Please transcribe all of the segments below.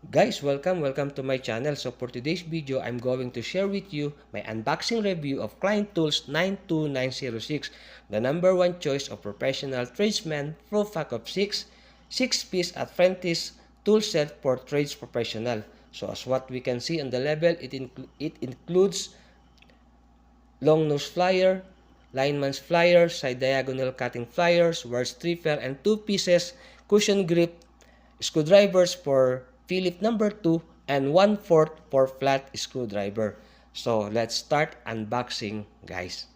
Guys, welcome to my channel. So for today's video, I'm going to share with you my unboxing review of Klein Tools 92906, the number one choice of professional tradesmen pro pack of 6-piece apprentice tool set for trades professional. So as what we can see on the label, it includes long nose flyer, lineman's flyer, side diagonal cutting flyers, wire stripper, and 2 pieces cushion grip screwdrivers for Phillips number 2 and 1/4 for flat screwdriver. So let's start unboxing, guys.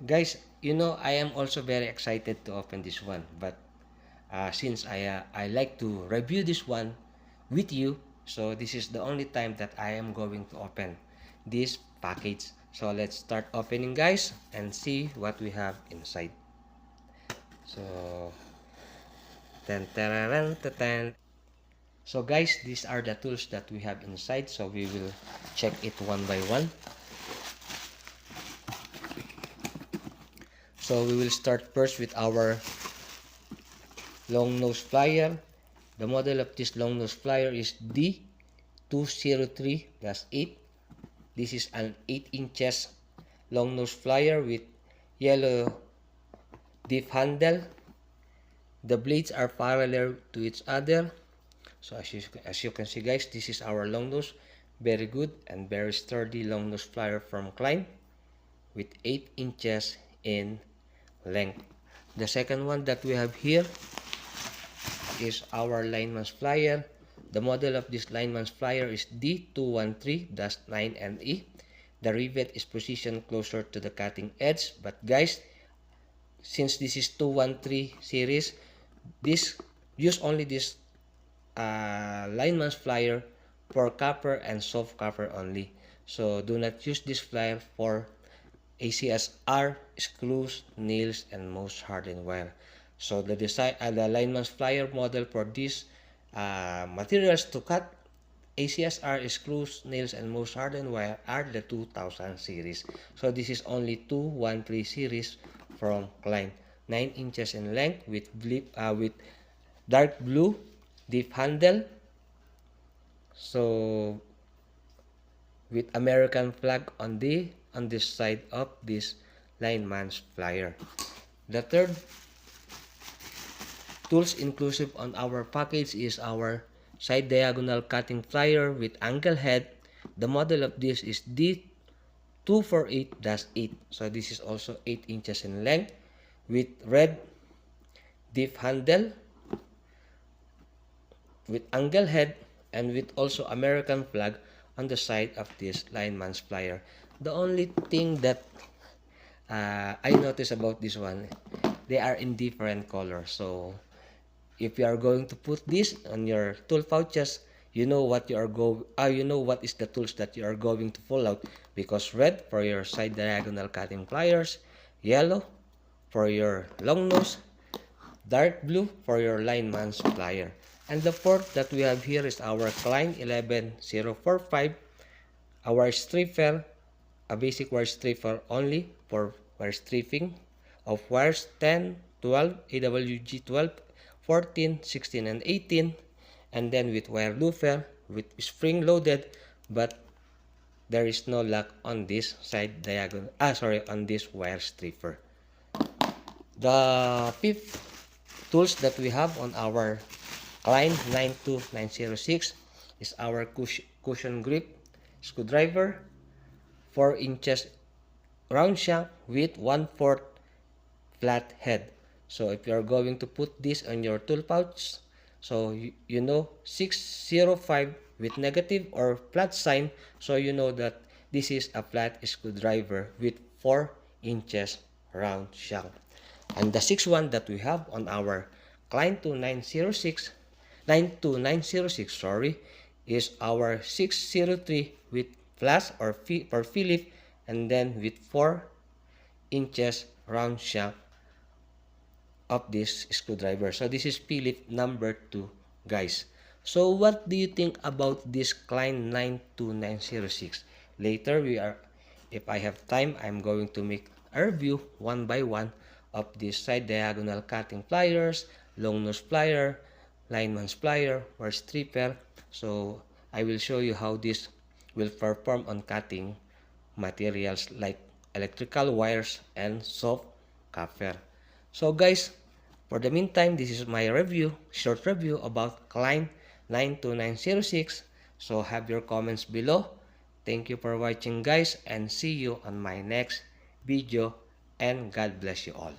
Guys, I am also very excited to open this one, but since I like to review this one with you, so this is the only time that I am going to open this package. So let's start opening, guys, and see what we have inside. So ten, ten, ten. So guys, these are the tools that we have inside. So we will check it one by one. So we will start first with our long nose plier. The model of this long nose plier is D203-8. This is an 8 inches long nose plier with yellow diff handle. The blades are parallel to each other. So as you can see, guys, this is our long nose. Very good and very sturdy long nose plier from Klein with 8 inches in length. The second one that we have here is our lineman's plier. The model of this lineman's plier is D213-9NE. The rivet is positioned closer to the cutting edge, but guys, since this is 213 series, use only this lineman's plier for copper and soft copper only. So do not use this plier for ACSR, screws, nails, and most hardened wire. So the lineman's plier model for these materials to cut ACSR, screws, nails, and most hardened wire are the 2000 series. So this is only 213 series from Klein. 9 inches in length with dark blue diff handle. So with American flag on this side of this lineman's plier. The third tools inclusive on our package is our side diagonal cutting plier with angle head. The model of this is D248-8. So this is also 8 inches in length with red diff handle, with angle head, and with also American flag on the side of this lineman's plier. The only thing that I noticed about this one, they are in different colors. So if you are going to put this on your tool pouches, you know what is the tools that you are going to pull out, because red for your side diagonal cutting pliers, yellow for your long nose, dark blue for your lineman's plier. And the fourth that we have here is our Klein 11045, our stripper, a basic wire stripper only for wire stripping of wires 10, 12, AWG 12, 14, 16, and 18, and then with wire looper with spring loaded, but there is no lock on this side diagonal, on this wire stripper. The fifth tools that we have on our Klein 92906 is our cushion grip screwdriver, 4 inches round shank with 1/4 flat head. So if you are going to put this on your tool pouch, so you know 605 with negative or flat sign, so you know that this is a flat screwdriver with 4 inches round shank. And the sixth one that we have on our Klein 92906, sorry, is our 603 with flash or for Phillips, and then with 4 inches round shank of this screwdriver. So this is Phillips number 2, guys. So what do you think about this Klein 92906? Later if I have time, I'm going to make a review one by one of these side diagonal cutting pliers, long nose plier, lineman's plier, or stripper. So I will show you how this will perform on cutting materials like electrical wires and soft copper. So guys, for the meantime, this is my review, short review about Klein 92906. So have your comments below. Thank you for watching guys, and see you on my next video, and God bless you all.